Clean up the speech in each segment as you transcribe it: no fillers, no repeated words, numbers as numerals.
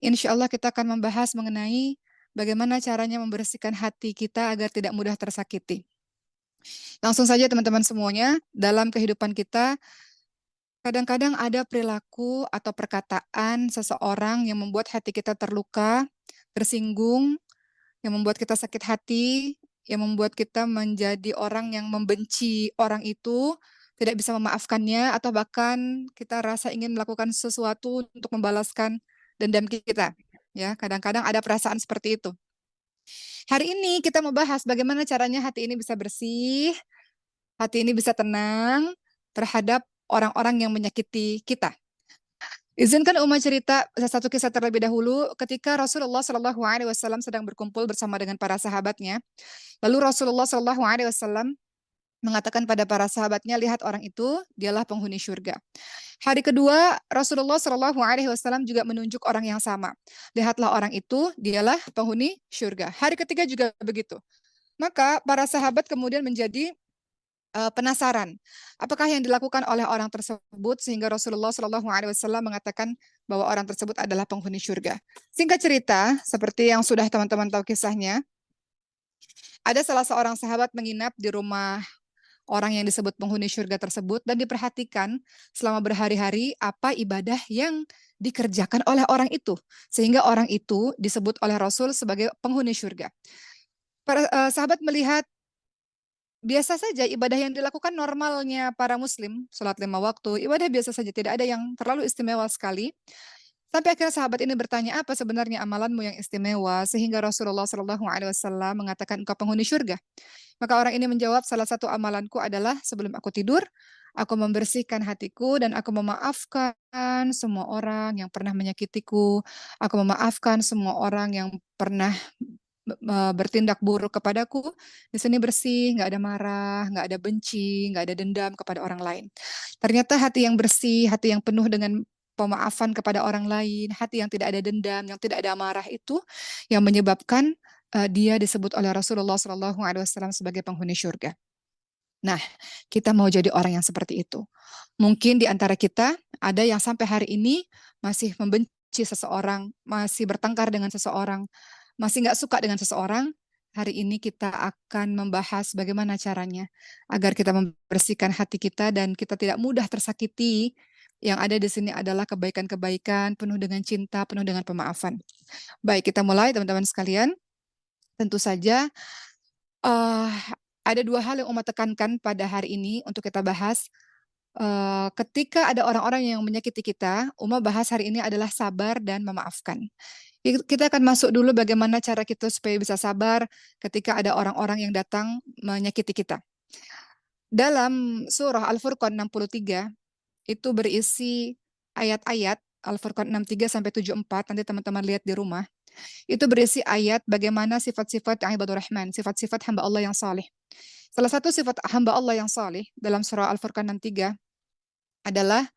Insya Allah kita akan membahas mengenai bagaimana caranya membersihkan hati kita agar tidak mudah tersakiti. Langsung saja teman-teman semuanya, dalam kehidupan kita, kadang-kadang ada perilaku atau perkataan seseorang yang membuat hati kita terluka, tersinggung, yang membuat kita sakit hati, yang membuat kita menjadi orang yang membenci orang itu, tidak bisa memaafkannya, atau bahkan kita rasa ingin melakukan sesuatu untuk membalaskan dendam kita. Ya, kadang-kadang ada perasaan seperti itu. Hari ini kita membahas bagaimana caranya hati ini bisa bersih, hati ini bisa tenang terhadap orang-orang yang menyakiti kita. Izinkan Uma cerita satu kisah terlebih dahulu ketika Rasulullah Shallallahu Alaihi Wasallam sedang berkumpul bersama dengan para sahabatnya. Lalu Rasulullah Shallallahu Alaihi Wasallam mengatakan pada para sahabatnya, lihat orang itu, dialah penghuni surga. Hari kedua, Rasulullah Shallallahu Alaihi Wasallam juga menunjuk orang yang sama. Lihatlah orang itu, dialah penghuni surga. Hari ketiga juga begitu. Maka para sahabat kemudian menjadi penasaran, apakah yang dilakukan oleh orang tersebut sehingga Rasulullah Shallallahu Alaihi Wasallam mengatakan bahwa orang tersebut adalah penghuni surga. Singkat cerita, seperti yang sudah teman-teman tahu kisahnya, ada salah seorang sahabat menginap di rumah orang yang disebut penghuni surga tersebut dan diperhatikan selama berhari-hari apa ibadah yang dikerjakan oleh orang itu sehingga orang itu disebut oleh Rasul sebagai penghuni surga. Para sahabat melihat biasa saja ibadah yang dilakukan normalnya para muslim, sholat 5 waktu, ibadah biasa saja, tidak ada yang terlalu istimewa sekali. Sampai akhirnya sahabat ini bertanya, apa sebenarnya amalanmu yang istimewa? Sehingga Rasulullah Shallallahu Alaihi Wasallam mengatakan, engkau penghuni surga. Maka orang ini menjawab, salah satu amalanku adalah sebelum aku tidur, aku membersihkan hatiku dan aku memaafkan semua orang yang pernah menyakitiku. Aku memaafkan semua orang yang pernah bertindak buruk kepadaku. Di sini bersih, nggak ada marah, nggak ada benci, nggak ada dendam kepada orang lain. Ternyata hati yang bersih, hati yang penuh dengan pemaafan kepada orang lain, hati yang tidak ada dendam, yang tidak ada marah itu yang menyebabkan dia disebut oleh Rasulullah Shallallahu Alaihi Wasallam sebagai penghuni surga. Nah, kita mau jadi orang yang seperti itu. Mungkin di antara kita ada yang sampai hari ini masih membenci seseorang, masih bertengkar dengan seseorang, masih nggak suka dengan seseorang. Hari ini kita akan membahas bagaimana caranya agar kita membersihkan hati kita dan kita tidak mudah tersakiti. Yang ada di sini adalah kebaikan-kebaikan, penuh dengan cinta, penuh dengan pemaafan. Baik, kita mulai teman-teman sekalian. Tentu saja eh, ada dua hal yang Uma tekankan pada hari ini untuk kita bahas. Ketika ada orang-orang yang menyakiti kita, Uma bahas hari ini adalah sabar dan memaafkan. Kita akan masuk dulu bagaimana cara kita supaya bisa sabar ketika ada orang-orang yang datang menyakiti kita. Dalam surah Al-Furqan 63, itu berisi ayat-ayat Al-Furqan 63 sampai 74, nanti teman-teman lihat di rumah. Itu berisi ayat bagaimana sifat-sifat ibadur rahman, sifat-sifat hamba Allah yang saleh. Salah satu sifat hamba Allah yang saleh dalam surah Al-Furqan 63 adalah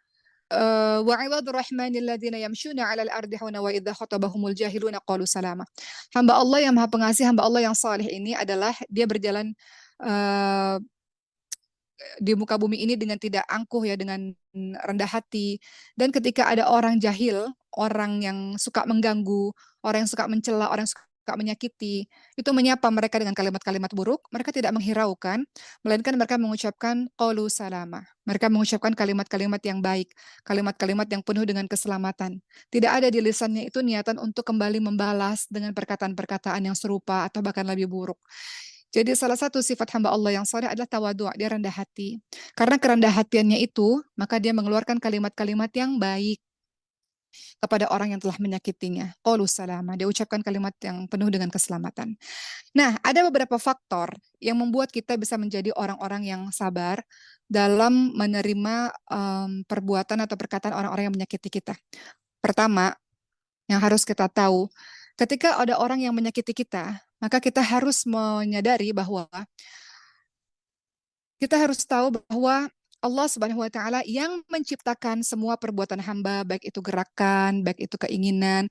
wa ibadur rahmanil ladzina yamshuna 'alal ardi hauna wa idza khatabahumul jahiluna qalu salama. Hamba Allah yang Maha Pengasih, hamba Allah yang saleh ini adalah dia berjalan uh, di muka bumi ini dengan tidak angkuh ya, dengan rendah hati. Dan ketika ada orang jahil, orang yang suka mengganggu, orang yang suka mencela, orang yang suka menyakiti, itu menyapa mereka dengan kalimat-kalimat buruk, mereka tidak menghiraukan, melainkan mereka mengucapkan qaulu salama. Mereka mengucapkan kalimat-kalimat yang baik, kalimat-kalimat yang penuh dengan keselamatan. Tidak ada di lisannya itu niatan untuk kembali membalas dengan perkataan-perkataan yang serupa atau bahkan lebih buruk. Jadi salah satu sifat hamba Allah yang saleh adalah tawadu', dia rendah hati. Karena kerendah hatiannya itu, maka dia mengeluarkan kalimat-kalimat yang baik kepada orang yang telah menyakitinya. Qaulu salama, dia ucapkan kalimat yang penuh dengan keselamatan. Nah, ada beberapa faktor yang membuat kita bisa menjadi orang-orang yang sabar dalam menerima perbuatan atau perkataan orang-orang yang menyakiti kita. Pertama, yang harus kita tahu, ketika ada orang yang menyakiti kita, maka kita harus menyadari bahwa kita harus tahu bahwa Allah Subhanahu wa taala yang menciptakan semua perbuatan hamba, baik itu gerakan, baik itu keinginan,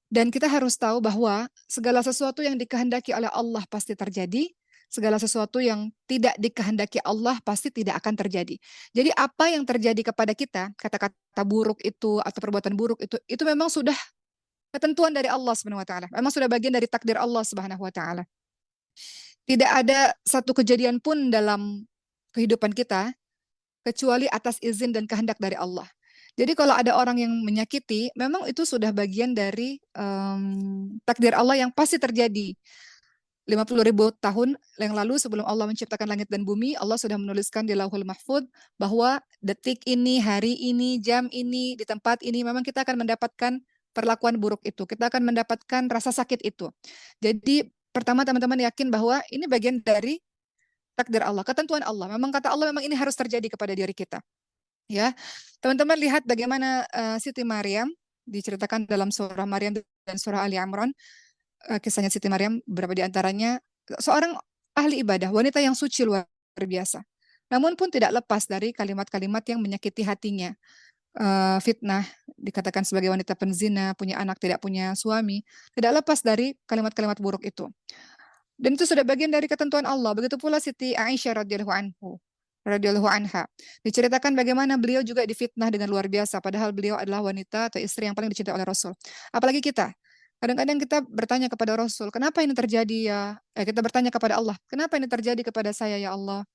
dan kita harus tahu bahwa segala sesuatu yang dikehendaki oleh Allah pasti terjadi, segala sesuatu yang tidak dikehendaki Allah pasti tidak akan terjadi. Jadi apa yang terjadi kepada kita, kata-kata buruk itu atau perbuatan buruk itu memang sudah ketentuan dari Allah Subhanahu wa taala. Memang sudah bagian dari takdir Allah Subhanahu wa taala. Tidak ada satu kejadian pun dalam kehidupan kita kecuali atas izin dan kehendak dari Allah. Jadi kalau ada orang yang menyakiti, memang itu sudah bagian dari takdir Allah yang pasti terjadi. 50.000 tahun yang lalu sebelum Allah menciptakan langit dan bumi, Allah sudah menuliskan di Lauhul Mahfuz bahwa detik ini, hari ini, jam ini, di tempat ini memang kita akan mendapatkan perlakuan buruk itu. Kita akan mendapatkan rasa sakit itu. Jadi pertama teman-teman yakin bahwa ini bagian dari takdir Allah, ketentuan Allah. Memang kata Allah memang ini harus terjadi kepada diri kita. Ya, teman-teman lihat bagaimana Siti Maryam diceritakan dalam surah Maryam dan surah Ali Imran. Kisahnya Siti Maryam, beberapa di antaranya seorang ahli ibadah, wanita yang suci luar biasa. Namun pun tidak lepas dari kalimat-kalimat yang menyakiti hatinya. Fitnah, dikatakan sebagai wanita penzina, punya anak, tidak punya suami. Tidak lepas dari kalimat-kalimat buruk itu. Dan itu sudah bagian dari ketentuan Allah. Begitu pula Siti Aisyah radhiyallahu anha. Diceritakan bagaimana beliau juga difitnah dengan luar biasa, padahal beliau adalah wanita atau istri yang paling dicintai oleh Rasul. Apalagi kita. Kadang-kadang kita bertanya kepada Rasul, kenapa ini terjadi ya? Kita bertanya kepada Allah, kenapa ini terjadi kepada saya ya Allah?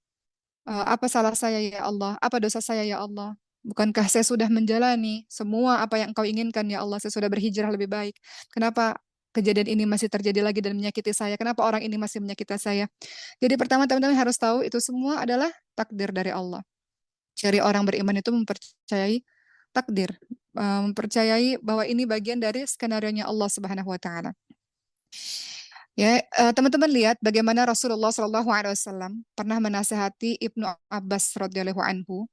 Apa salah saya ya Allah? Apa dosa saya ya Allah? Bukankah saya sudah menjalani semua apa yang Engkau inginkan ya Allah? Saya sudah berhijrah lebih baik. Kenapa kejadian ini masih terjadi lagi dan menyakiti saya? Kenapa orang ini masih menyakiti saya? Jadi pertama teman-teman harus tahu itu semua adalah takdir dari Allah. Ciri orang beriman itu mempercayai takdir, mempercayai bahwa ini bagian dari skenario-nya Allah Subhanahu wa taala. Ya, teman-teman lihat bagaimana Rasulullah Shallallahu alaihi wasallam pernah menasihati Ibnu Abbas radhiyallahu anhu.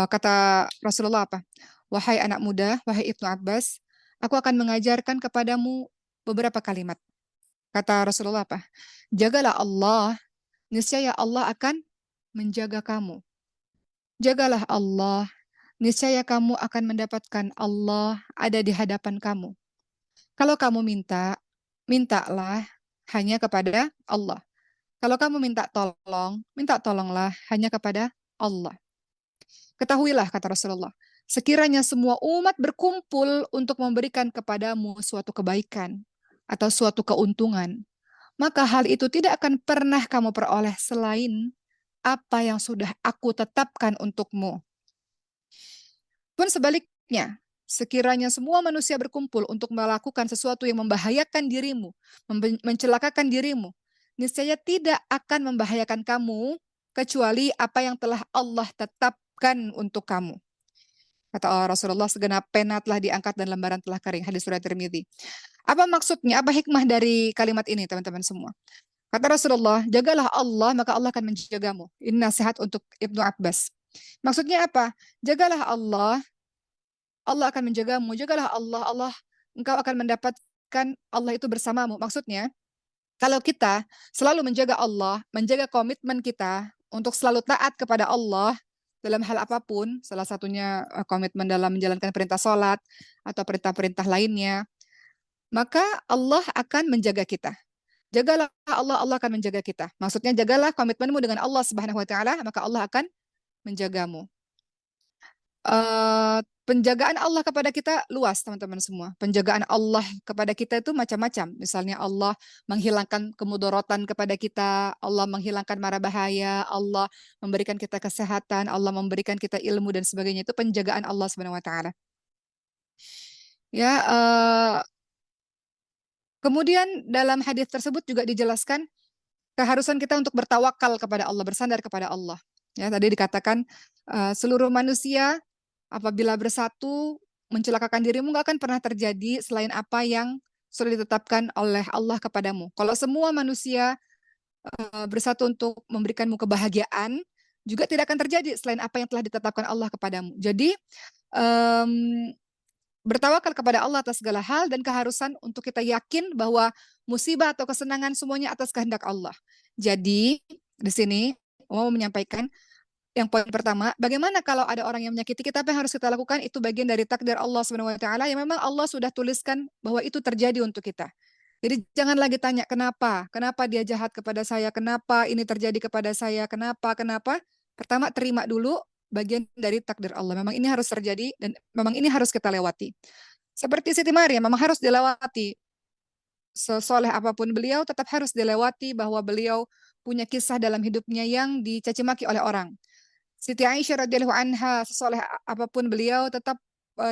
Kata Rasulullah apa? Wahai anak muda, wahai Ibnu Abbas, aku akan mengajarkan kepadamu beberapa kalimat. Kata Rasulullah apa? Jagalah Allah, niscaya Allah akan menjaga kamu. Jagalah Allah, niscaya kamu akan mendapatkan Allah ada di hadapan kamu. Kalau kamu minta, mintalah hanya kepada Allah. Kalau kamu minta tolonglah hanya kepada Allah. Ketahuilah, kata Rasulullah, sekiranya semua umat berkumpul untuk memberikan kepadamu suatu kebaikan atau suatu keuntungan, maka hal itu tidak akan pernah kamu peroleh selain apa yang sudah aku tetapkan untukmu. Pun sebaliknya, sekiranya semua manusia berkumpul untuk melakukan sesuatu yang membahayakan dirimu, mencelakakan dirimu, niscaya tidak akan membahayakan kamu kecuali apa yang telah Allah tetapkan untuk kamu. Kata Rasulullah, segenap pena telah diangkat dan lembaran telah kering. Hadis riwayat Tirmidzi. Apa maksudnya? Apa hikmah dari kalimat ini, teman-teman semua? Kata Rasulullah, jagalah Allah, maka Allah akan menjagamu. Ini nasihat untuk Ibnu Abbas. Maksudnya apa? Jagalah Allah, Allah akan menjagamu. Jagalah Allah, engkau akan mendapatkan Allah itu bersamamu. Maksudnya, kalau kita selalu menjaga Allah, menjaga komitmen kita untuk selalu taat kepada Allah dalam hal apapun, salah satunya komitmen dalam menjalankan perintah sholat atau perintah-perintah lainnya, maka Allah akan menjaga kita. Jagalah Allah, Allah akan menjaga kita. Maksudnya jagalah komitmenmu dengan Allah Subhanahu wa taala, maka Allah akan menjagamu. Penjagaan Allah kepada kita luas, teman-teman semua. Penjagaan Allah kepada kita itu macam-macam. Misalnya Allah menghilangkan kemudorotan kepada kita, Allah menghilangkan mara bahaya, Allah memberikan kita kesehatan, Allah memberikan kita ilmu dan sebagainya. Itu penjagaan Allah Subhanahu wa taala. Ya, kemudian dalam hadis tersebut juga dijelaskan keharusan kita untuk bertawakal kepada Allah, bersandar kepada Allah. Ya, tadi dikatakan seluruh manusia apabila bersatu mencelakakan dirimu nggak akan pernah terjadi selain apa yang sudah ditetapkan oleh Allah kepadamu. Kalau semua manusia bersatu untuk memberikanmu kebahagiaan, juga tidak akan terjadi selain apa yang telah ditetapkan Allah kepadamu. Jadi bertawakal kepada Allah atas segala hal dan keharusan untuk kita yakin bahwa musibah atau kesenangan semuanya atas kehendak Allah. Jadi di sini mau menyampaikan yang poin pertama, bagaimana kalau ada orang yang menyakiti kita, apa yang harus kita lakukan? Itu bagian dari takdir Allah Subhanahu wa taala yang memang Allah sudah tuliskan bahwa itu terjadi untuk kita. Jadi jangan lagi tanya kenapa? Kenapa dia jahat kepada saya? Kenapa ini terjadi kepada saya? Kenapa? Kenapa? Pertama terima dulu bagian dari takdir Allah. Memang ini harus terjadi dan memang ini harus kita lewati. Seperti Siti Maryam, memang harus dilewati. Sesoleh apapun beliau, tetap harus dilewati bahwa beliau punya kisah dalam hidupnya yang dicaci maki oleh orang. Siti Aisyah radhiyallahu anha, sesoleh apapun beliau, tetap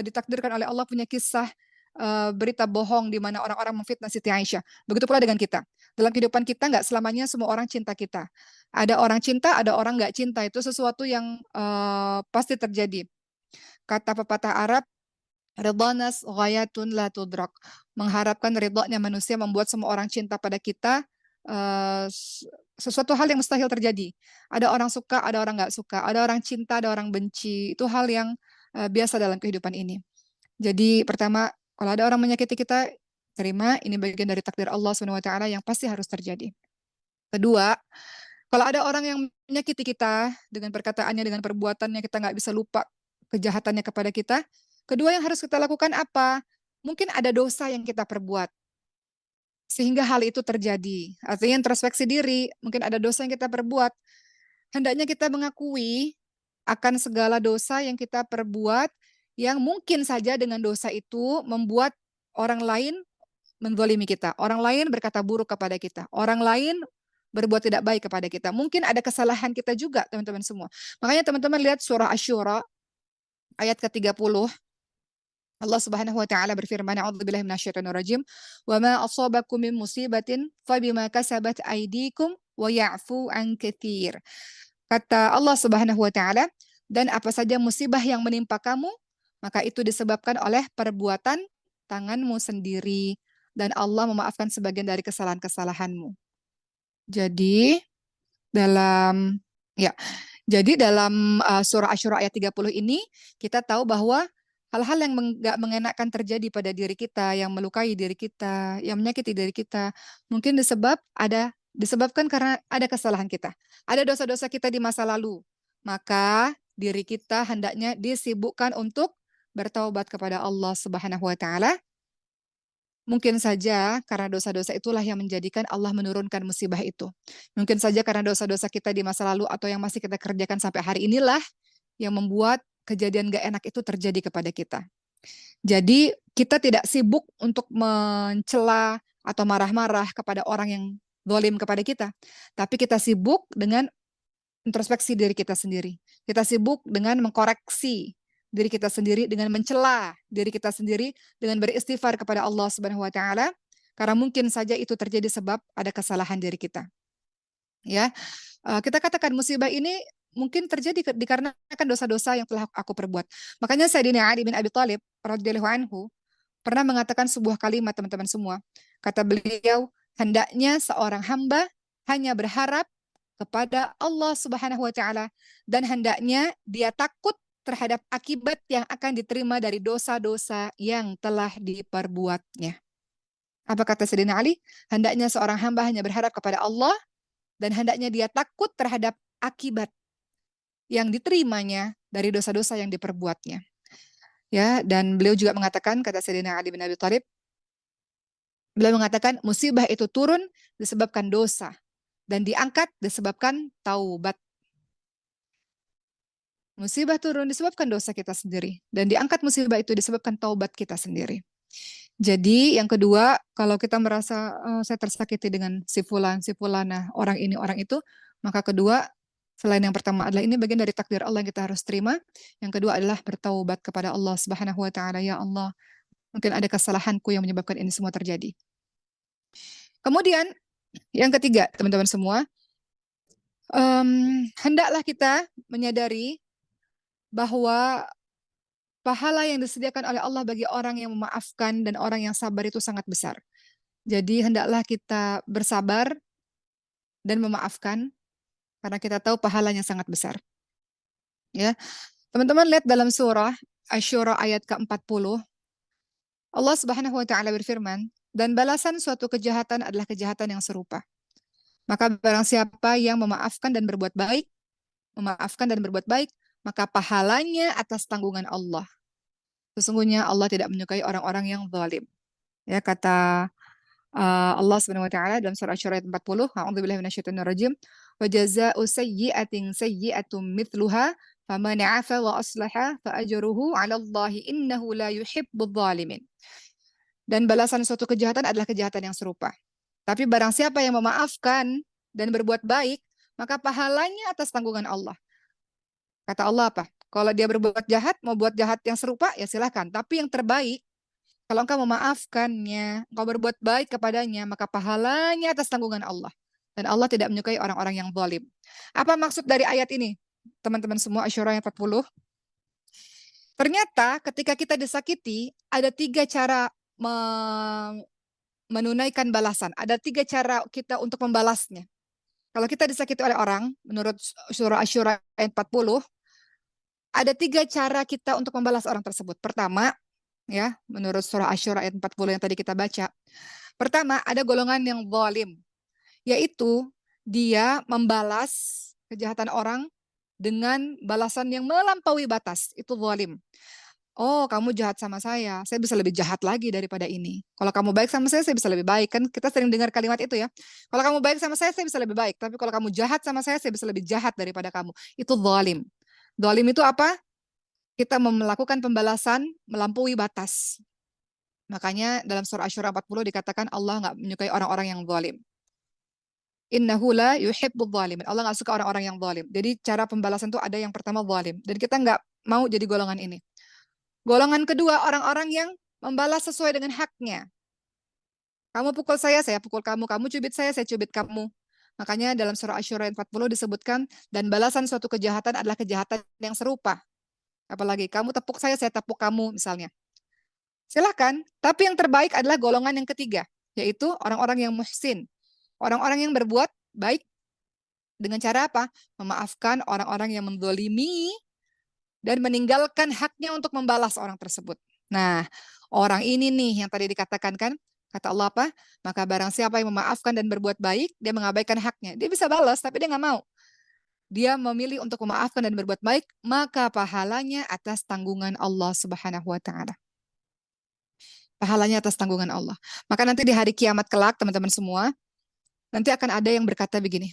ditakdirkan oleh Allah punya kisah berita bohong di mana orang-orang memfitnah Siti Aisyah. Begitu pula dengan kita. Dalam kehidupan kita nggak selamanya semua orang cinta kita. Ada orang cinta, ada orang nggak cinta. Itu sesuatu yang pasti terjadi. Kata pepatah Arab, Ridhanas ghayatun la tudrak. Mengharapkan ridhonya manusia membuat semua orang cinta pada kita, sesuatu hal yang mustahil terjadi. Ada orang suka, ada orang nggak suka. Ada orang cinta, ada orang benci. Itu hal yang biasa dalam kehidupan ini. Jadi pertama, kalau ada orang menyakiti kita, terima, ini bagian dari takdir Allah SWT yang pasti harus terjadi. Kedua, kalau ada orang yang menyakiti kita dengan perkataannya, dengan perbuatannya, kita nggak bisa lupa kejahatannya kepada kita. Kedua yang harus kita lakukan apa? Mungkin ada dosa yang kita perbuat, sehingga hal itu terjadi. Artinya introspeksi diri, mungkin ada dosa yang kita perbuat. Hendaknya kita mengakui akan segala dosa yang kita perbuat, yang mungkin saja dengan dosa itu membuat orang lain menzalimi kita. Orang lain berkata buruk kepada kita. Orang lain berbuat tidak baik kepada kita. Mungkin ada kesalahan kita juga, teman-teman semua. Makanya teman-teman lihat surah Asy-Syura ayat ke-30. Allah Subhanahu wa taala berfirman, "A'udzubillahi minasyaitonir rajim. Wa ma asabakum min musibatin fabima kasabat aydikum wa ya'fu an katsir." Kata Allah Subhanahu wa taala, dan apa saja musibah yang menimpa kamu, maka itu disebabkan oleh perbuatan tanganmu sendiri, dan Allah memaafkan sebagian dari kesalahan-kesalahanmu. Jadi dalam ya, jadi dalam surah Asy-Syura ayat 30 ini kita tahu bahwa hal-hal yang nggak mengenakan terjadi pada diri kita, yang melukai diri kita, yang menyakiti diri kita, mungkin disebabkan karena ada kesalahan kita. Ada dosa-dosa kita di masa lalu. Maka diri kita hendaknya disibukkan untuk bertaubat kepada Allah Subhanahu wa taala. Mungkin saja karena dosa-dosa itulah yang menjadikan Allah menurunkan musibah itu. Mungkin saja karena dosa-dosa kita di masa lalu atau yang masih kita kerjakan sampai hari inilah yang membuat kejadian gak enak itu terjadi kepada kita. Jadi kita tidak sibuk untuk mencela atau marah-marah kepada orang yang zalim kepada kita. Tapi kita sibuk dengan introspeksi diri kita sendiri. Kita sibuk dengan mengkoreksi diri kita sendiri, dengan mencela diri kita sendiri, dengan beristighfar kepada Allah Subhanahu wa taala, karena mungkin saja itu terjadi sebab ada kesalahan diri kita. Ya. Kita katakan musibah ini mungkin terjadi dikarenakan dosa-dosa yang telah aku perbuat. Makanya Sayyidina Ali bin Abi Thalib radhiyallahu anhu pernah mengatakan sebuah kalimat, teman-teman semua. Kata beliau, hendaknya seorang hamba hanya berharap kepada Allah Subhanahu wa taala, dan hendaknya dia takut terhadap akibat yang akan diterima dari dosa-dosa yang telah diperbuatnya. Apa kata Sayyidina Ali? Hendaknya seorang hamba hanya berharap kepada Allah, dan hendaknya dia takut terhadap akibat yang diterimanya dari dosa-dosa yang diperbuatnya. Ya, dan beliau juga mengatakan, kata Sayyidina Ali bin Abi Thalib, beliau mengatakan musibah itu turun disebabkan dosa dan diangkat disebabkan taubat. Musibah turun disebabkan dosa kita sendiri, dan diangkat musibah itu disebabkan taubat kita sendiri. Jadi yang kedua, kalau kita merasa saya tersakiti dengan si fulan, si fulana, orang ini, orang itu, maka kedua, selain yang pertama adalah ini bagian dari takdir Allah yang kita harus terima. Yang kedua adalah bertaubat kepada Allah Subhanahu wa taala. Ya Allah, mungkin ada kesalahanku yang menyebabkan ini semua terjadi. Kemudian yang ketiga, teman-teman semua, hendaklah kita menyadari bahwa pahala yang disediakan oleh Allah bagi orang yang memaafkan dan orang yang sabar itu sangat besar. Jadi hendaklah kita bersabar dan memaafkan karena kita tahu pahalanya sangat besar. Ya. Teman-teman lihat dalam surah Asy-Syura ayat ke-40. Allah Subhanahu wa taala berfirman, "Dan balasan suatu kejahatan adalah kejahatan yang serupa. Maka barang siapa yang memaafkan dan berbuat baik, maka pahalanya atas tanggungan Allah. Sesungguhnya Allah tidak menyukai orang-orang yang zalim." Ya, kata Allah Subhanahu wa taala dalam surah Asy-Syura ayat 40, A'udzubillahi minasyaitonir rajim, "Wa jazaa'u sayyi'atin sayyi'atum mithluha Faman 'afa wa aslaha fa ajruhu 'ala Allah innahu la yuhibbudz zalimin. Dan balasan suatu kejahatan adalah kejahatan yang serupa. Tapi barang siapa yang memaafkan dan berbuat baik, maka pahalanya atas tanggungan Allah. Kata Allah apa? Kalau dia berbuat jahat, mau buat jahat yang serupa, ya silahkan. Tapi yang terbaik, kalau engkau memaafkannya, engkau berbuat baik kepadanya, maka pahalanya atas tanggungan Allah. Dan Allah tidak menyukai orang-orang yang zalim. Apa maksud dari ayat ini? Teman-teman semua, Asy-Syura ayat 40. Ternyata ketika kita disakiti, ada 3 cara menunaikan balasan. Ada 3 cara kita untuk membalasnya. Kalau kita disakiti oleh orang, menurut surah Asy-Syura ayat 40, ada 3 cara kita untuk membalas orang tersebut. Pertama, ya, menurut surah Asy-Syura ayat 40 yang tadi kita baca. Pertama, ada golongan yang zalim, yaitu dia membalas kejahatan orang dengan balasan yang melampaui batas. Itu zalim. Oh, kamu jahat sama saya bisa lebih jahat lagi daripada ini. Kalau kamu baik sama saya bisa lebih baik. Kan kita sering dengar kalimat itu ya. Kalau kamu baik sama saya bisa lebih baik. Tapi kalau kamu jahat sama saya bisa lebih jahat daripada kamu. Itu zalim. Zalim itu apa? Kita melakukan pembalasan melampaui batas. Makanya dalam surah Asy-Syura 40 dikatakan Allah nggak menyukai orang-orang yang zalim. Innahu la yuhibbudz zalimin. Allah nggak suka orang-orang yang zalim. Jadi cara pembalasan itu ada yang pertama zalim. Dan kita nggak mau jadi golongan ini. Golongan kedua, orang-orang yang membalas sesuai dengan haknya. Kamu pukul saya pukul kamu. Kamu cubit saya cubit kamu. Makanya dalam surah Asy-Syura 40 disebutkan, dan balasan suatu kejahatan adalah kejahatan yang serupa. Apalagi, kamu tepuk saya tepuk kamu, misalnya. Silahkan, tapi yang terbaik adalah golongan yang ketiga, yaitu orang-orang yang muhsin. Orang-orang yang berbuat baik dengan cara apa? Memaafkan orang-orang yang menzalimi dan meninggalkan haknya untuk membalas orang tersebut. Nah, orang ini nih yang tadi dikatakan kan, kata Allah apa? Maka barang siapa yang memaafkan dan berbuat baik, dia mengabaikan haknya. Dia bisa balas, tapi dia nggak mau. Dia memilih untuk memaafkan dan berbuat baik, maka pahalanya atas tanggungan Allah Subhanahu wa Ta'ala. Pahalanya atas tanggungan Allah. Maka nanti di hari kiamat kelak, teman-teman semua, nanti akan ada yang berkata begini,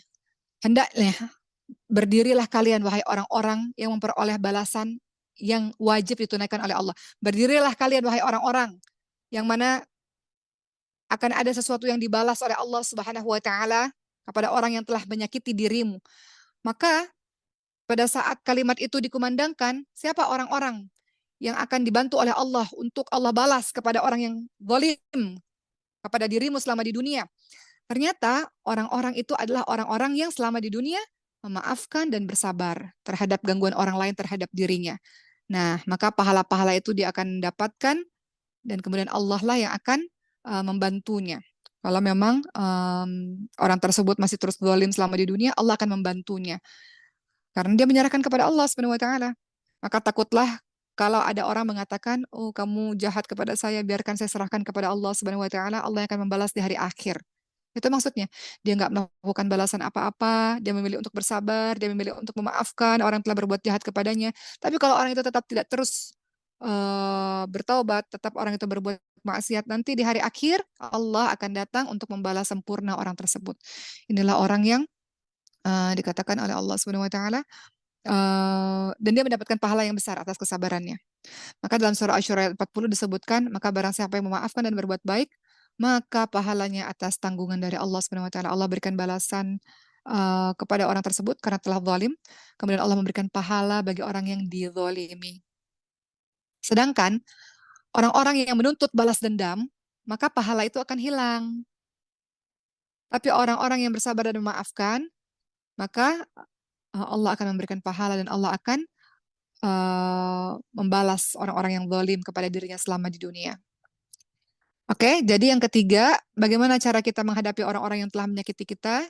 hendaknya berdirilah kalian, wahai orang-orang yang memperoleh balasan yang wajib ditunaikan oleh Allah. Berdirilah kalian, wahai orang-orang yang mana akan ada sesuatu yang dibalas oleh Allah Subhanahu wa Ta'ala kepada orang yang telah menyakiti dirimu. Maka pada saat kalimat itu dikumandangkan, siapa orang-orang yang akan dibantu oleh Allah untuk Allah balas kepada orang yang zalim kepada dirimu selama di dunia? Ternyata orang-orang itu adalah orang-orang yang selama di dunia memaafkan dan bersabar terhadap gangguan orang lain terhadap dirinya. Nah, maka pahala-pahala itu dia akan dapatkan, dan kemudian Allah lah yang akan membantunya. Kalau memang orang tersebut masih terus zalim selama di dunia, Allah akan membantunya. Karena dia menyerahkan kepada Allah Subhanahu wa Ta'ala. Maka takutlah kalau ada orang mengatakan, oh kamu jahat kepada saya, biarkan saya serahkan kepada Allah Subhanahu wa Ta'ala, Allah yang akan membalas di hari akhir. Itu maksudnya. Dia nggak melakukan balasan apa-apa, dia memilih untuk bersabar, dia memilih untuk memaafkan orang yang telah berbuat jahat kepadanya. Tapi kalau orang itu tetap tidak terus bertaubat, tetap orang itu berbuat maksiat, nanti di hari akhir Allah akan datang untuk membalas sempurna orang tersebut. Inilah orang yang dikatakan oleh Allah Subhanahu wa Ta'ala, dan dia mendapatkan pahala yang besar atas kesabarannya. Maka dalam surah Asy-Syura ayat 40 disebutkan, maka barang siapa yang memaafkan dan berbuat baik, maka pahalanya atas tanggungan dari Allah Subhanahu wa Ta'ala. Allah berikan balasan kepada orang tersebut karena telah zalim. Kemudian Allah memberikan pahala bagi orang yang dizalimi. Sedangkan orang-orang yang menuntut balas dendam, maka pahala itu akan hilang. Tapi orang-orang yang bersabar dan memaafkan, maka Allah akan memberikan pahala dan Allah akan membalas orang-orang yang zalim kepada dirinya selama di dunia. Oke, jadi yang ketiga, bagaimana cara kita menghadapi orang-orang yang telah menyakiti kita?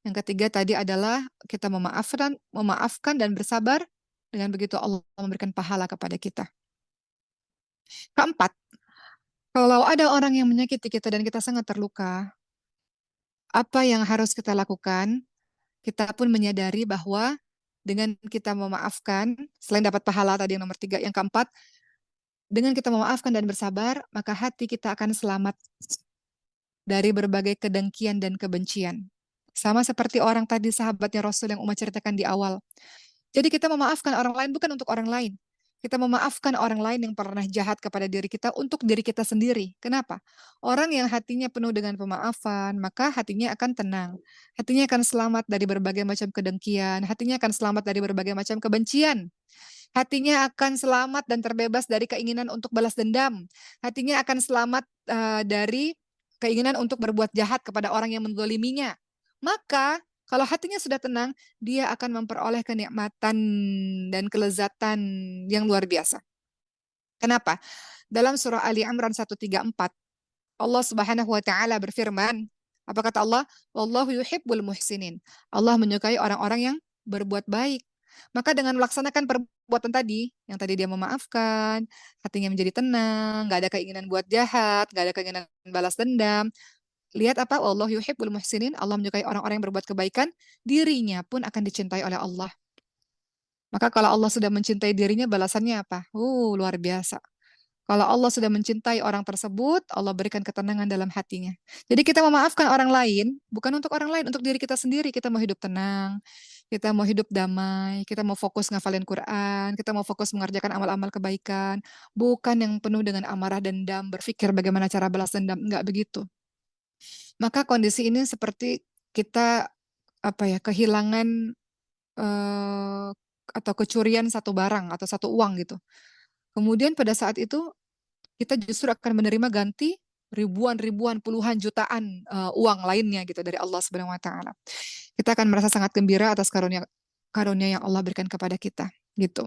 Yang ketiga tadi adalah kita memaafkan dan bersabar. Dengan begitu Allah memberikan pahala kepada kita. Keempat, kalau ada orang yang menyakiti kita dan kita sangat terluka, apa yang harus kita lakukan? Kita pun menyadari bahwa dengan kita memaafkan, selain dapat pahala tadi yang nomor 3, yang keempat, dengan kita memaafkan dan bersabar, maka hati kita akan selamat dari berbagai kedengkian dan kebencian. Sama seperti orang tadi, sahabatnya Rasul yang Umar ceritakan di awal. Jadi kita memaafkan orang lain bukan untuk orang lain. Kita memaafkan orang lain yang pernah jahat kepada diri kita untuk diri kita sendiri. Kenapa? Orang yang hatinya penuh dengan pemaafan, maka hatinya akan tenang. Hatinya akan selamat dari berbagai macam kedengkian. Hatinya akan selamat dari berbagai macam kebencian. Hatinya akan selamat dan terbebas dari keinginan untuk balas dendam. Hatinya akan selamat dari keinginan untuk berbuat jahat kepada orang yang menzaliminya. Maka kalau hatinya sudah tenang, dia akan memperoleh kenikmatan dan kelezatan yang luar biasa. Kenapa? Dalam surah Ali Imran 134, Allah Subhanahu wa taala berfirman, apa kata Allah? Wallahu yuhibbul muhsinin. Allah menyukai orang-orang yang berbuat baik. Maka dengan melaksanakan perbuatan tadi, yang tadi dia memaafkan, hatinya menjadi tenang, nggak ada keinginan buat jahat, nggak ada keinginan balas dendam. Lihat apa? Allah yuhibbul muhsinin. Allah menyukai orang-orang yang berbuat kebaikan, dirinya pun akan dicintai oleh Allah. Maka kalau Allah sudah mencintai dirinya, balasannya apa? Luar biasa. Kalau Allah sudah mencintai orang tersebut, Allah berikan ketenangan dalam hatinya. Jadi kita memaafkan orang lain, bukan untuk orang lain, untuk diri kita sendiri. Kita mau hidup tenang, kita mau hidup damai, kita mau fokus ngafalin Quran, kita mau fokus mengerjakan amal-amal kebaikan, bukan yang penuh dengan amarah dendam, berpikir bagaimana cara balas dendam, enggak begitu. Maka kondisi ini seperti kita kehilangan eh, atau kecurian satu barang atau satu uang gitu. Kemudian pada saat itu kita justru akan menerima ganti ribuan, puluhan jutaan uang lainnya gitu dari Allah Subhanahu wa taala. Kita akan merasa sangat gembira atas karunia karunia yang Allah berikan kepada kita gitu.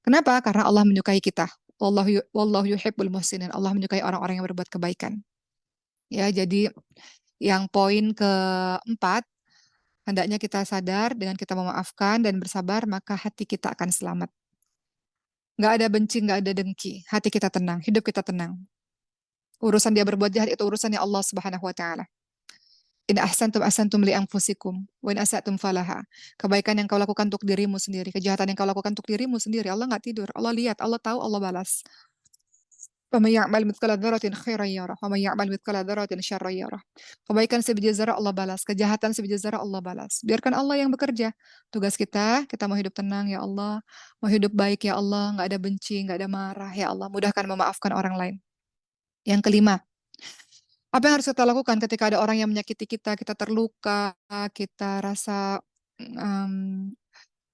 Kenapa? Karena Allah menyukai kita. Wallahu yuhibbul muhsinin. Allah menyukai orang-orang yang berbuat kebaikan. Ya, jadi yang poin keempat, hendaknya kita sadar dengan kita memaafkan dan bersabar, maka hati kita akan selamat. Nggak ada benci, nggak ada dengki. Hati kita tenang, hidup kita tenang. Urusan dia berbuat jahat itu urusannya Allah Subhanahu wa taala. In ahsantum li anfusikum wa in asatum falaha. Kebaikan yang kau lakukan untuk dirimu sendiri, kejahatan yang kau lakukan untuk dirimu sendiri. Allah nggak tidur, Allah lihat, Allah tahu, Allah balas. وَمَن يَعْمَلْ مِثْقَالَ ذَرَّةٍ خَيْرًا يَرَهُ وَمَن يَعْمَلْ مِثْقَالَ ذَرَّةٍ شَرًّا يَرَهُ. Kebaikan sebiji zarah Allah balas, kejahatan sebiji zarah Allah balas. Biarkan Allah yang bekerja. Tugas kita mau hidup tenang ya Allah, mau hidup baik ya Allah, nggak ada benci, nggak ada marah ya Allah. Mudahkan memaafkan orang lain. Yang kelima, apa yang harus kita lakukan ketika ada orang yang menyakiti kita, kita terluka, kita rasa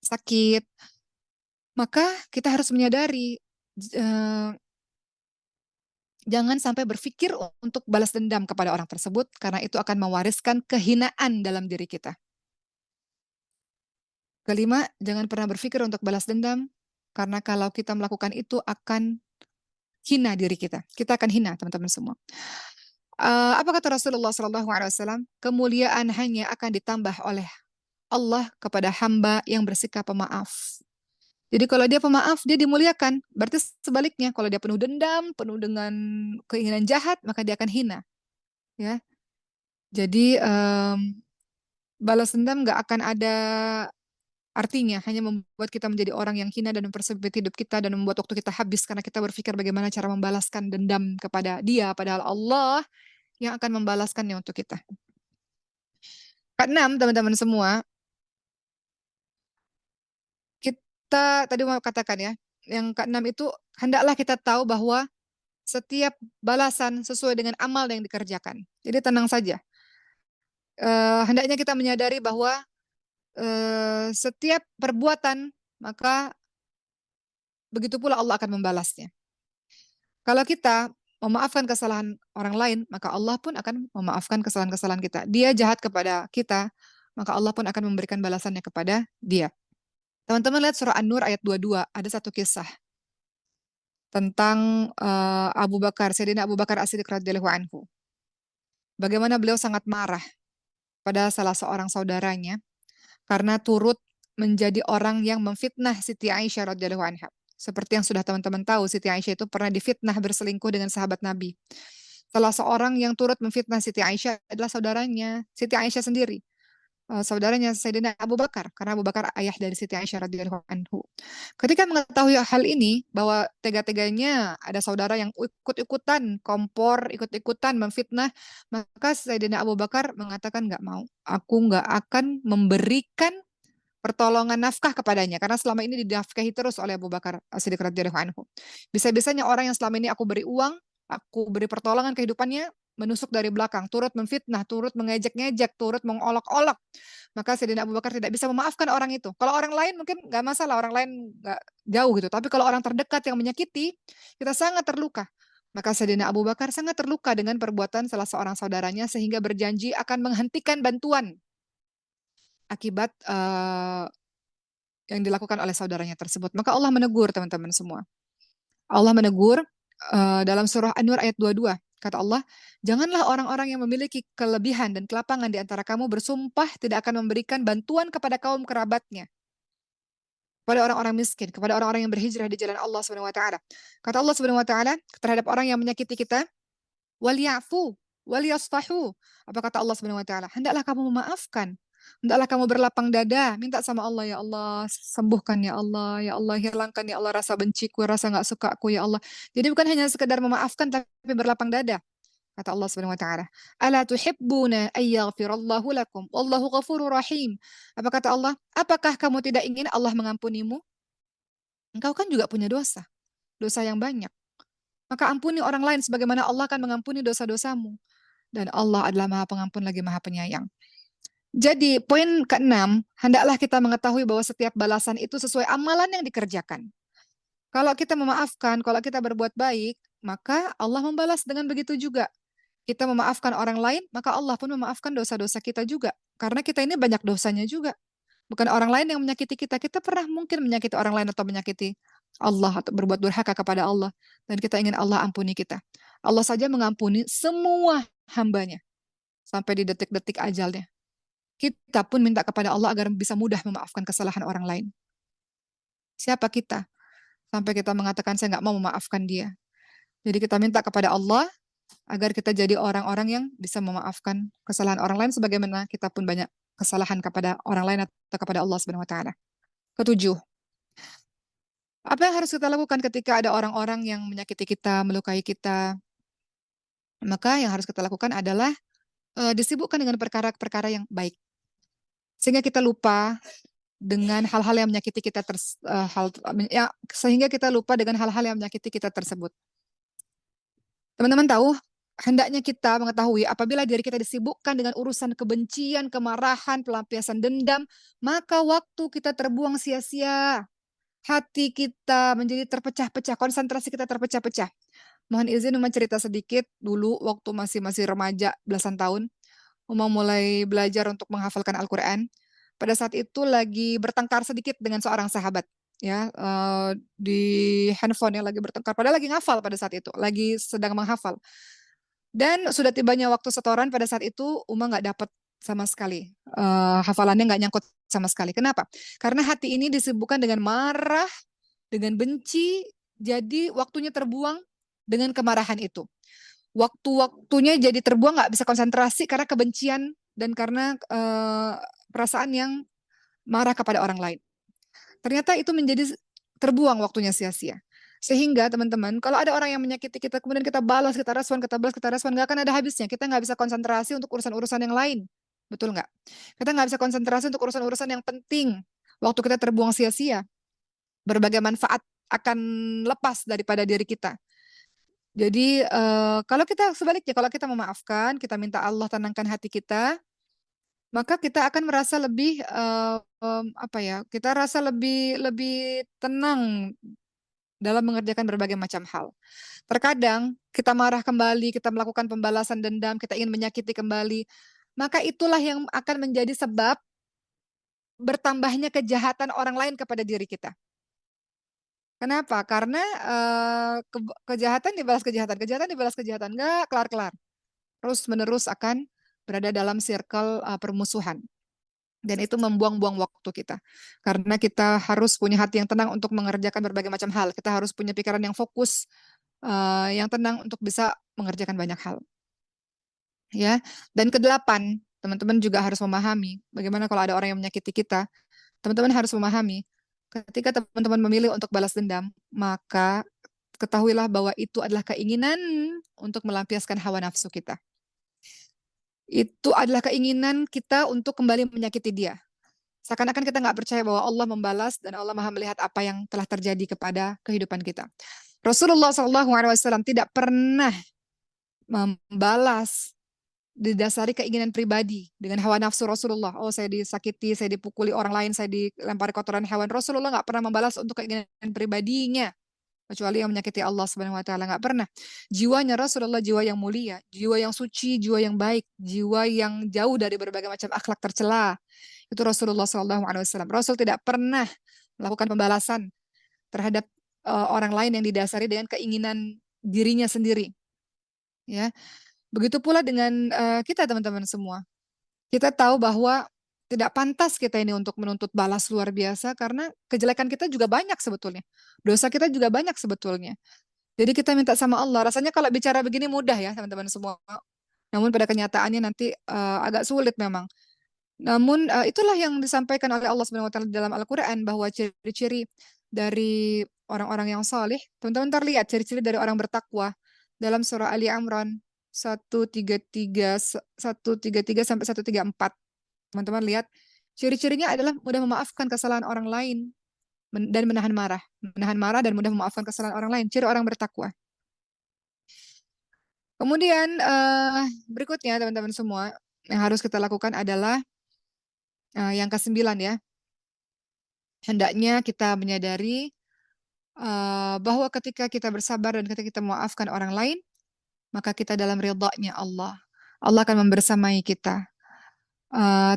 sakit, maka kita harus menyadari eh, jangan sampai berpikir untuk balas dendam kepada orang tersebut, karena itu akan mewariskan kehinaan dalam diri kita. Kelima, jangan pernah berpikir untuk balas dendam, karena kalau kita melakukan itu akan hina diri kita. Kita akan hina, teman-teman semua. Apa kata Rasulullah SAW? Kemuliaan hanya akan ditambah oleh Allah kepada hamba yang bersikap pemaaf. Jadi kalau dia pemaaf, dia dimuliakan. Berarti sebaliknya, kalau dia penuh dendam, penuh dengan keinginan jahat, maka dia akan hina. Ya, jadi balas dendam nggak akan ada artinya, hanya membuat kita menjadi orang yang hina dan mempersempit hidup kita dan membuat waktu kita habis karena kita berpikir bagaimana cara membalaskan dendam kepada dia, padahal Allah yang akan membalaskannya untuk kita. Keenam, teman-teman semua, kita tadi mau katakan ya, yang keenam itu hendaklah kita tahu bahwa setiap balasan sesuai dengan amal yang dikerjakan. Jadi tenang saja. Hendaknya kita menyadari bahwa setiap perbuatan maka begitu pula Allah akan membalasnya. Kalau kita memaafkan kesalahan orang lain, maka Allah pun akan memaafkan kesalahan-kesalahan kita. Dia jahat kepada kita, maka Allah pun akan memberikan balasannya kepada dia. Teman-teman lihat surah An-Nur ayat 22, ada satu kisah tentang Abu Bakar, Sayyidina Abu Bakar As-Siddiq radhiyallahu anhu. Bagaimana beliau sangat marah pada salah seorang saudaranya karena turut menjadi orang yang memfitnah Siti Aisyah radhiyallahu anha. Seperti yang sudah teman-teman tahu, Siti Aisyah itu pernah difitnah berselingkuh dengan sahabat Nabi. Salah seorang yang turut memfitnah Siti Aisyah adalah saudaranya Siti Aisyah sendiri. Saudaranya Sayyidina Abu Bakar, karena Abu Bakar ayah dari Siti Aisyah radhiyallahu anhu. Ketika mengetahui hal ini, bahwa tega-teganya ada saudara yang ikut-ikutan kompor, ikut-ikutan memfitnah, maka Sayyidina Abu Bakar mengatakan nggak mau. Aku nggak akan memberikan pertolongan nafkah kepadanya karena selama ini dinafkahi terus oleh Abu Bakar As-Siddiq radhiyallahu anhu. Bisa-bisanya orang yang selama ini aku beri uang, aku beri pertolongan kehidupannya, menusuk dari belakang, turut memfitnah, turut mengejek-ngejek, turut mengolok-olok. Maka Sayyidina Abu Bakar tidak bisa memaafkan orang itu. Kalau orang lain mungkin nggak masalah, orang lain nggak jauh gitu. Tapi kalau orang terdekat yang menyakiti, kita sangat terluka. Maka Sayyidina Abu Bakar sangat terluka dengan perbuatan salah seorang saudaranya sehingga berjanji akan menghentikan bantuan akibat yang dilakukan oleh saudaranya tersebut. Maka Allah menegur teman-teman semua. Allah menegur dalam surah An-Nur ayat 22. Kata Allah, janganlah orang-orang yang memiliki kelebihan dan kelapangan di antara kamu bersumpah tidak akan memberikan bantuan kepada kaum kerabatnya, kepada orang-orang miskin, kepada orang-orang yang berhijrah di jalan Allah Subhanahu wa taala. Kata Allah Subhanahu wa taala terhadap orang yang menyakiti kita, wal ya'fu wal yasfahu. Apa kata Allah Subhanahu wa taala? Hendaklah kamu memaafkan. Hendaklah kamu berlapang dada, minta sama Allah, ya Allah, sembuhkan ya Allah, hilangkan ya Allah rasa benciku, rasa nggak sukaku ya Allah. Jadi bukan hanya sekedar memaafkan tapi berlapang dada. Kata Allah Subhanahu wa taala, "Ala tuhibbuna ay yaghfirallahu lakum wallahu ghafurur rahim." Apa kata Allah? Apakah kamu tidak ingin Allah mengampunimu? Engkau kan juga punya dosa, dosa yang banyak. Maka ampuni orang lain sebagaimana Allah akan mengampuni dosa-dosamu. Dan Allah adalah Maha Pengampun lagi Maha Penyayang. Jadi poin keenam, hendaklah kita mengetahui bahwa setiap balasan itu sesuai amalan yang dikerjakan. Kalau kita memaafkan, kalau kita berbuat baik, maka Allah membalas dengan begitu juga. Kita memaafkan orang lain, maka Allah pun memaafkan dosa-dosa kita juga. Karena kita ini banyak dosanya juga. Bukan orang lain yang menyakiti kita. Kita pernah mungkin menyakiti orang lain atau menyakiti Allah atau berbuat durhaka kepada Allah. Dan kita ingin Allah ampuni kita. Allah saja mengampuni semua hambanya. Sampai di detik-detik ajalnya. Kita pun minta kepada Allah agar bisa mudah memaafkan kesalahan orang lain. Siapa kita? Sampai kita mengatakan saya nggak mau memaafkan dia. Jadi kita minta kepada Allah agar kita jadi orang-orang yang bisa memaafkan kesalahan orang lain sebagaimana kita pun banyak kesalahan kepada orang lain atau kepada Allah Subhanahu wa taala. Ketujuh, apa yang harus kita lakukan ketika ada orang-orang yang menyakiti kita, melukai kita? Maka yang harus kita lakukan adalah disibukkan dengan perkara-perkara yang baik. Sehingga kita lupa dengan hal-hal yang menyakiti kita sehingga kita lupa dengan hal-hal yang menyakiti kita tersebut. Teman-teman tahu, hendaknya kita mengetahui apabila diri kita disibukkan dengan urusan kebencian, kemarahan, pelampiasan dendam, maka waktu kita terbuang sia-sia. Hati kita menjadi terpecah-pecah, konsentrasi kita terpecah-pecah. Mohon izin Uma cerita sedikit dulu waktu masih remaja belasan tahun. Uma mulai belajar untuk menghafalkan Al-Quran. Pada saat itu lagi bertengkar sedikit dengan seorang sahabat. Ya, di handphone lagi bertengkar. Padahal lagi ngafal pada saat itu, lagi sedang menghafal. Dan sudah tibanya waktu setoran pada saat itu Uma nggak dapat sama sekali. Hafalannya nggak nyangkut sama sekali. Kenapa? Karena hati ini disibukkan dengan marah, dengan benci, jadi waktunya terbuang dengan kemarahan itu. Waktu-waktunya jadi terbuang nggak bisa konsentrasi karena kebencian dan karena perasaan yang marah kepada orang lain. Ternyata itu menjadi terbuang waktunya sia-sia. Sehingga teman-teman, kalau ada orang yang menyakiti kita, kemudian kita balas, kita respon, nggak akan ada habisnya. Kita nggak bisa konsentrasi untuk urusan-urusan yang lain. Betul nggak? Kita nggak bisa konsentrasi untuk urusan-urusan yang penting. Waktu kita terbuang sia-sia, berbagai manfaat akan lepas daripada diri kita. Jadi kalau kita sebaliknya, kalau kita memaafkan, kita minta Allah tenangkan hati kita, maka kita akan merasa lebih kita rasa lebih lebih tenang dalam mengerjakan berbagai macam hal. Terkadang kita marah kembali, kita melakukan pembalasan dendam, kita ingin menyakiti kembali, maka itulah yang akan menjadi sebab bertambahnya kejahatan orang lain kepada diri kita. Kenapa? Karena kejahatan dibalas kejahatan, kejahatan dibalas kejahatan, nggak kelar-kelar. Terus-menerus akan berada dalam circle permusuhan. Dan itu membuang-buang waktu kita. Karena kita harus punya hati yang tenang untuk mengerjakan berbagai macam hal. Kita harus punya pikiran yang fokus, yang tenang untuk bisa mengerjakan banyak hal. Ya. Dan kedelapan, teman-teman juga harus memahami bagaimana kalau ada orang yang menyakiti kita. Teman-teman harus memahami, ketika teman-teman memilih untuk balas dendam, maka ketahuilah bahwa itu adalah keinginan untuk melampiaskan hawa nafsu kita. Itu adalah keinginan kita untuk kembali menyakiti dia. Seakan-akan kita nggak percaya bahwa Allah membalas dan Allah Maha melihat apa yang telah terjadi kepada kehidupan kita. Rasulullah SAW tidak pernah membalas didasari keinginan pribadi dengan hawa nafsu Rasulullah. Oh, saya disakiti, saya dipukuli orang lain, saya dilempari kotoran hewan. Rasulullah nggak pernah membalas untuk keinginan pribadinya, kecuali yang menyakiti Allah Subhanahu Wa Taala. Nggak pernah. Jiwanya Rasulullah jiwa yang mulia, jiwa yang suci, jiwa yang baik, jiwa yang jauh dari berbagai macam akhlak tercela. Itu Rasulullah SAW. Rasul tidak pernah melakukan pembalasan terhadap orang lain yang didasari dengan keinginan dirinya sendiri. Ya, begitu pula dengan kita teman-teman semua. Kita tahu bahwa tidak pantas kita ini untuk menuntut balas luar biasa karena kejelekan kita juga banyak sebetulnya. Dosa kita juga banyak sebetulnya. Jadi kita minta sama Allah. Rasanya kalau bicara begini mudah ya teman-teman semua. Namun pada kenyataannya nanti agak sulit memang. Namun itulah yang disampaikan oleh Allah Subhanahu wa taala dalam Al-Qur'an bahwa ciri-ciri dari orang-orang yang saleh, teman-teman ntar lihat ciri-ciri dari orang bertakwa dalam surah Ali Imran 133 133 sampai 134. Teman-teman lihat ciri-cirinya adalah mudah memaafkan kesalahan orang lain dan menahan marah dan mudah memaafkan kesalahan orang lain, ciri orang bertakwa. Kemudian berikutnya teman-teman semua yang harus kita lakukan adalah yang ke-9 ya. Hendaknya kita menyadari bahwa ketika kita bersabar dan ketika kita memaafkan orang lain, maka kita dalam ridha-Nya Allah. Allah akan membersamai kita.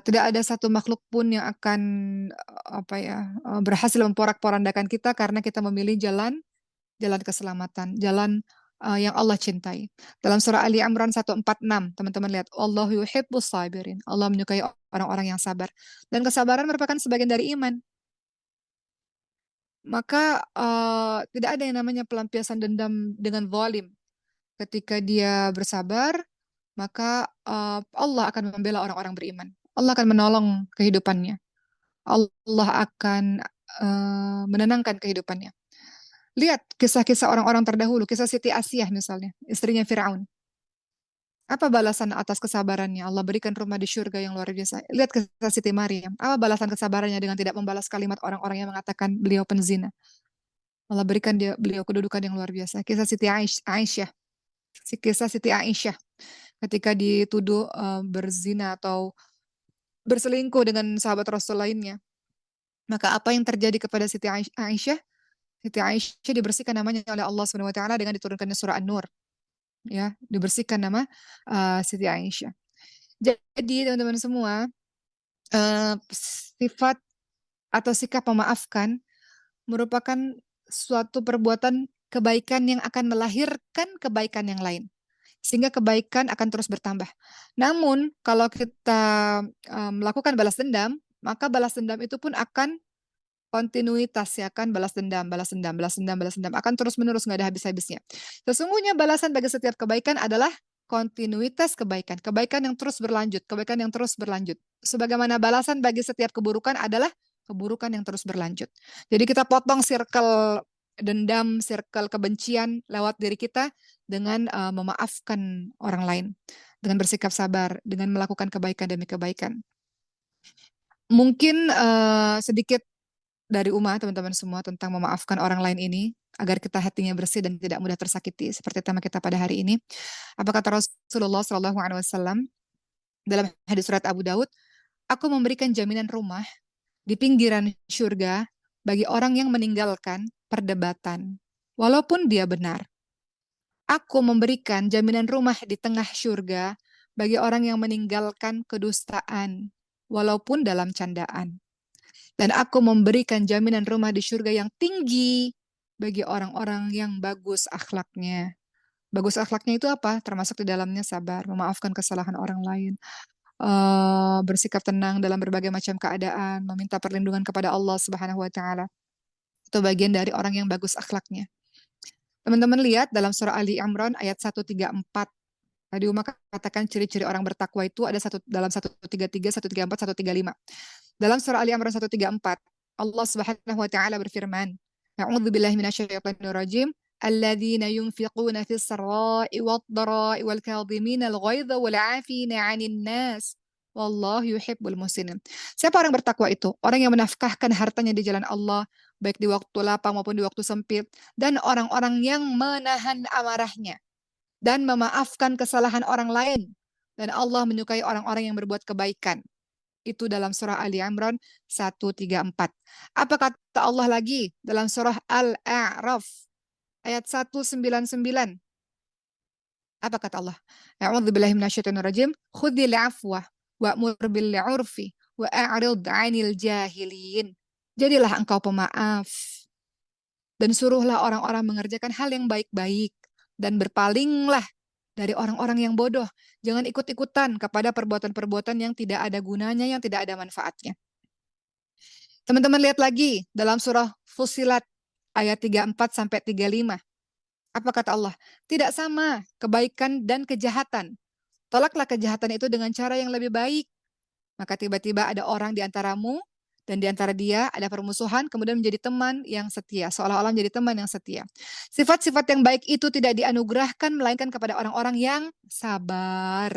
Tidak ada satu makhluk pun yang akan berhasil memporak-porandakan kita karena kita memilih jalan keselamatan, jalan yang Allah cintai. Dalam surah Ali Imran 146, teman-teman lihat, Allahu yuhibbus sabirin. Allah menyukai orang-orang yang sabar. Dan kesabaran merupakan sebagian dari iman. Maka tidak ada yang namanya pelampiasan dendam dengan zalim. Ketika dia bersabar, maka Allah akan membela orang-orang beriman. Allah akan menolong kehidupannya. Allah akan menenangkan kehidupannya. Lihat kisah-kisah orang-orang terdahulu, kisah Siti Asyah misalnya, istrinya Firaun. Apa balasan atas kesabarannya? Allah berikan rumah di surga yang luar biasa. Lihat kisah Siti Maryam. Apa balasan kesabarannya dengan tidak membalas kalimat orang-orang yang mengatakan beliau penzina? Allah berikan beliau kedudukan yang luar biasa. Kisah Siti Aisyah. Kisah Siti Aisyah ketika dituduh berzina atau berselingkuh dengan sahabat Rasul lainnya. Maka apa yang terjadi kepada Siti Aisyah? Siti Aisyah dibersihkan namanya oleh Allah Subhanahu wa taala dengan diturunkannya surah An-Nur. Ya, dibersihkan nama Siti Aisyah. Jadi teman-teman semua, sifat atau sikap memaafkan merupakan suatu perbuatan kebaikan yang akan melahirkan kebaikan yang lain. Sehingga kebaikan akan terus bertambah. Namun, kalau kita melakukan balas dendam, maka balas dendam itu pun akan kontinuitas ya kan, balas dendam, balas dendam, balas dendam, balas dendam, akan terus-menerus nggak ada habis-habisnya. Sesungguhnya balasan bagi setiap kebaikan adalah kontinuitas kebaikan, kebaikan yang terus berlanjut, kebaikan yang terus berlanjut. Sebagaimana balasan bagi setiap keburukan adalah keburukan yang terus berlanjut. Jadi kita potong circle dendam, circle kebencian lewat diri kita dengan memaafkan orang lain, dengan bersikap sabar, dengan melakukan kebaikan demi kebaikan. Mungkin sedikit dari Uma teman-teman semua tentang memaafkan orang lain ini agar kita hatinya bersih dan tidak mudah tersakiti seperti tema kita pada hari ini. Apa kata Rasulullah SAW dalam hadis surat Abu Daud, aku memberikan jaminan rumah di pinggiran surga bagi orang yang meninggalkan perdebatan walaupun dia benar. Aku memberikan jaminan rumah di tengah surga bagi orang yang meninggalkan kedustaan walaupun dalam candaan. Dan aku memberikan jaminan rumah di surga yang tinggi bagi orang-orang yang bagus akhlaknya. Bagus akhlaknya itu apa? Termasuk di dalamnya sabar, memaafkan kesalahan orang lain, bersikap tenang dalam berbagai macam keadaan, meminta perlindungan kepada Allah Subhanahu wa taala. Itu bagian dari orang yang bagus akhlaknya. Teman-teman lihat dalam surah Ali Imran ayat 134. Tadi Uma katakan ciri-ciri orang bertakwa itu ada dalam 133, 134, 135. Dalam surah Ali Imran 134, Allah Subhanahu wa taala berfirman, A'udzu billahi minasyaitonir rajim, alladzina yunfiquna fis sarai wad dharai wal kadhimina al ghaidha wal 'afina 'anil nas Wallahu yuhibbul muhsinin. Siapa orang bertakwa itu? Orang yang menafkahkan hartanya di jalan Allah, baik di waktu lapang maupun di waktu sempit, dan orang-orang yang menahan amarahnya dan memaafkan kesalahan orang lain. Dan Allah menyukai orang-orang yang berbuat kebaikan. Itu dalam surah Ali Imran 134. Apa kata Allah lagi dalam surah Al-A'raf ayat 199? Apa kata Allah? A'udzubillahi minasyaitonirrajim. Khudhil afwa wa'mur bil 'urfi wa a'rid 'anil jahilin. Jadilah engkau pemaaf dan suruhlah orang-orang mengerjakan hal yang baik-baik dan berpalinglah dari orang-orang yang bodoh. Jangan ikut-ikutan kepada perbuatan-perbuatan yang tidak ada gunanya, yang tidak ada manfaatnya. Teman-teman lihat lagi dalam surah Fussilat ayat 34 sampai 35. Apa kata Allah? Tidak sama kebaikan dan kejahatan. Tolaklah kejahatan itu dengan cara yang lebih baik. Maka tiba-tiba ada orang di antaramu dan di antara dia ada permusuhan, kemudian menjadi teman yang setia, seolah-olah menjadi teman yang setia. Sifat-sifat yang baik itu tidak dianugerahkan melainkan kepada orang-orang yang sabar,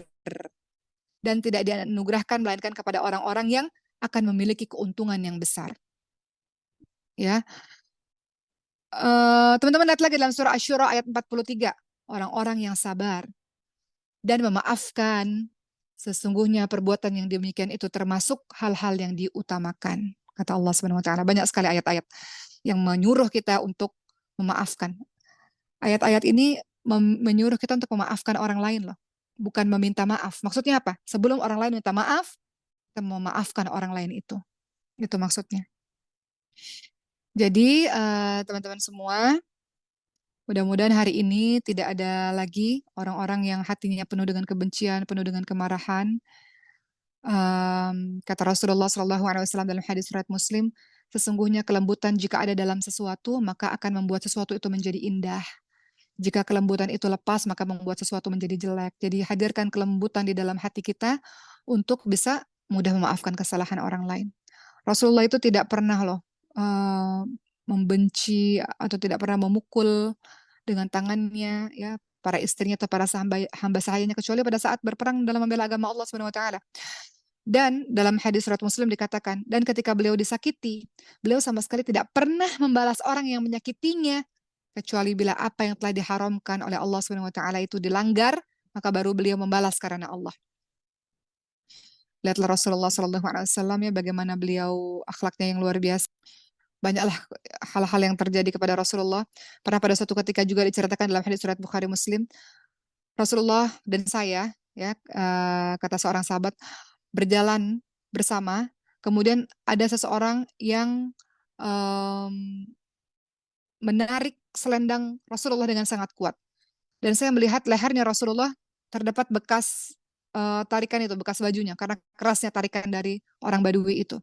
dan tidak dianugerahkan melainkan kepada orang-orang yang akan memiliki keuntungan yang besar. Ya, teman-teman lihat lagi dalam surah Asy-Syura ayat 43, orang-orang yang sabar dan memaafkan, sesungguhnya perbuatan yang demikian itu termasuk hal-hal yang diutamakan. Kata Allah Subhanahu wa taala. Banyak sekali ayat-ayat yang menyuruh kita untuk memaafkan. Ayat-ayat ini menyuruh kita untuk memaafkan orang lain loh. Bukan meminta maaf. Maksudnya apa? Sebelum orang lain minta maaf, kita memaafkan orang lain itu. Itu maksudnya. Jadi teman-teman semua, mudah-mudahan hari ini tidak ada lagi orang-orang yang hatinya penuh dengan kebencian, penuh dengan kemarahan. Kata Rasulullah SAW dalam hadis riwayat Muslim, sesungguhnya kelembutan jika ada dalam sesuatu, maka akan membuat sesuatu itu menjadi indah. Jika kelembutan itu lepas, maka membuat sesuatu menjadi jelek. Jadi hadirkan kelembutan di dalam hati kita untuk bisa mudah memaafkan kesalahan orang lain. Rasulullah itu tidak pernah loh membenci atau tidak pernah memukul dengan tangannya ya para istrinya atau para hamba sahayanya, kecuali pada saat berperang dalam membela agama Allah Subhanahu wa taala. Dan dalam hadis riwayat Muslim dikatakan, dan ketika beliau disakiti, beliau sama sekali tidak pernah membalas orang yang menyakitinya, kecuali bila apa yang telah diharamkan oleh Allah Subhanahu wa taala itu dilanggar, maka baru beliau membalas karena Allah. Lihatlah Rasulullah Shallallahu alaihi wasallam ya, bagaimana beliau akhlaknya yang luar biasa. Banyaklah hal-hal yang terjadi kepada Rasulullah. Pernah pada suatu ketika juga diceritakan dalam hadis riwayat Bukhari Muslim, Rasulullah dan saya ya kata seorang sahabat berjalan bersama, kemudian ada seseorang yang menarik selendang Rasulullah dengan sangat kuat. Dan saya melihat lehernya Rasulullah terdapat bekas tarikan itu, bekas bajunya, karena kerasnya tarikan dari orang Badui itu.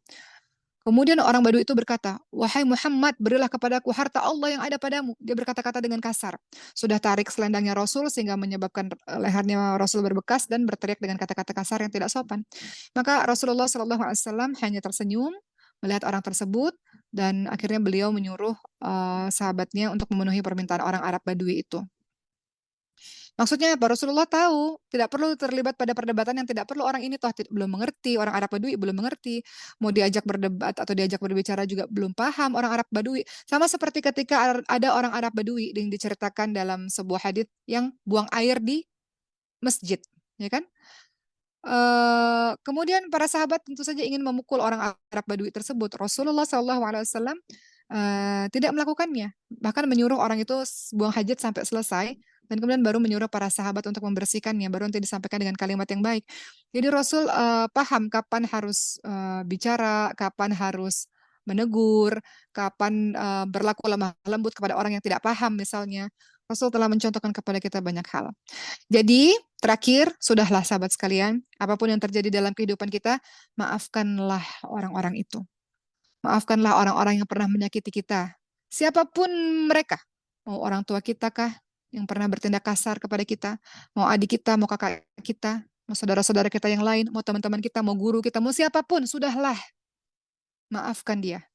Kemudian orang Badui itu berkata, "Wahai Muhammad, berilah kepadaku harta Allah yang ada padamu." Dia berkata-kata dengan kasar. Sudah tarik selendangnya Rasul sehingga menyebabkan lehernya Rasul berbekas dan berteriak dengan kata-kata kasar yang tidak sopan. Maka Rasulullah SAW hanya tersenyum melihat orang tersebut dan akhirnya beliau menyuruh sahabatnya untuk memenuhi permintaan orang Arab Badui itu. Maksudnya apa? Rasulullah tahu, tidak perlu terlibat pada perdebatan yang tidak perlu. Orang ini toh belum mengerti, orang Arab Badui belum mengerti. Mau diajak berdebat atau diajak berbicara juga belum paham orang Arab Badui. Sama seperti ketika ada orang Arab Badui yang diceritakan dalam sebuah hadits yang buang air di masjid, ya kan? Kemudian para sahabat tentu saja ingin memukul orang Arab Badui tersebut. Rasulullah SAW tidak melakukannya, bahkan menyuruh orang itu buang hajat sampai selesai, dan kemudian baru menyuruh para sahabat untuk membersihkannya, baru nanti disampaikan dengan kalimat yang baik. Jadi Rasul paham kapan harus bicara, kapan harus menegur, kapan berlaku lemah lembut kepada orang yang tidak paham misalnya. Rasul telah mencontohkan kepada kita banyak hal. Jadi terakhir, sudahlah sahabat sekalian, apapun yang terjadi dalam kehidupan kita, maafkanlah orang-orang itu. Maafkanlah orang-orang yang pernah menyakiti kita. Siapapun mereka. Mau orang tua kita kah yang pernah bertindak kasar kepada kita, mau adik kita, mau kakak kita, mau saudara-saudara kita yang lain, mau teman-teman kita, mau guru kita, mau siapapun, sudahlah. Maafkan dia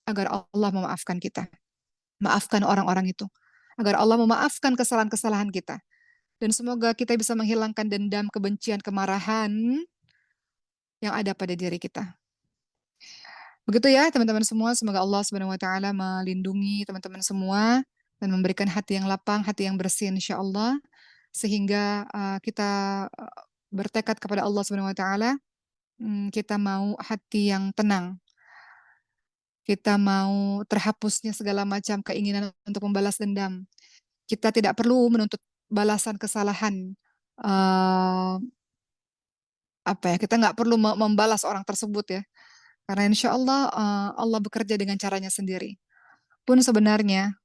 agar Allah memaafkan kita. Maafkan orang-orang itu agar Allah memaafkan kesalahan-kesalahan kita. Dan semoga kita bisa menghilangkan dendam, kebencian, kemarahan yang ada pada diri kita. Begitu ya teman-teman semua, semoga Allah Subhanahu wa taala melindungi teman-teman semua dan memberikan hati yang lapang, hati yang bersih insyaallah sehingga kita bertekad kepada Allah Subhanahu wa taala, kita mau hati yang tenang, kita mau terhapusnya segala macam keinginan untuk membalas dendam. Kita tidak perlu menuntut balasan kesalahan, eee, apa ya, kita nggak perlu membalas orang tersebut ya, karena insyaallah, Allah bekerja dengan caranya sendiri. Pun sebenarnya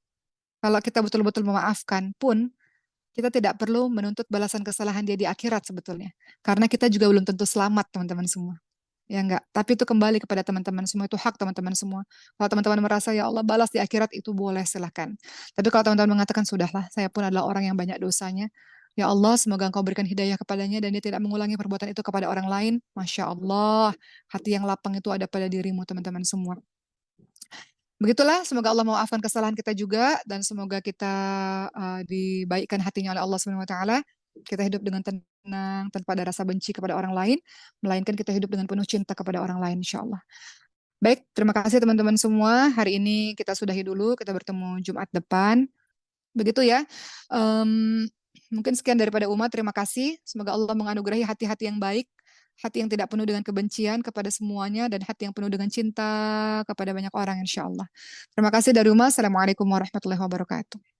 kalau kita betul-betul memaafkan pun, kita tidak perlu menuntut balasan kesalahan dia di akhirat sebetulnya. Karena kita juga belum tentu selamat teman-teman semua. Ya enggak? Tapi itu kembali kepada teman-teman semua, itu hak teman-teman semua. Kalau teman-teman merasa, ya Allah balas di akhirat, itu boleh silahkan. Tapi kalau teman-teman mengatakan, sudahlah, saya pun adalah orang yang banyak dosanya. Ya Allah, semoga Engkau berikan hidayah kepadanya dan dia tidak mengulangi perbuatan itu kepada orang lain. Masya Allah, hati yang lapang itu ada pada dirimu teman-teman semua. Begitulah, semoga Allah memaafkan kesalahan kita juga dan semoga kita dibaikkan hatinya oleh Allah Subhanahu wa taala. Kita hidup dengan tenang tanpa ada rasa benci kepada orang lain, melainkan kita hidup dengan penuh cinta kepada orang lain insyaallah. Baik, terima kasih teman-teman semua. Hari ini kita sudahi dulu, kita bertemu Jumat depan. Begitu ya. Mungkin sekian daripada Uma, terima kasih. Semoga Allah menganugerahi hati-hati yang baik, hati yang tidak penuh dengan kebencian kepada semuanya, dan hati yang penuh dengan cinta kepada banyak orang insya Allah. Terima kasih dari Uma. Assalamualaikum warahmatullahi wabarakatuh.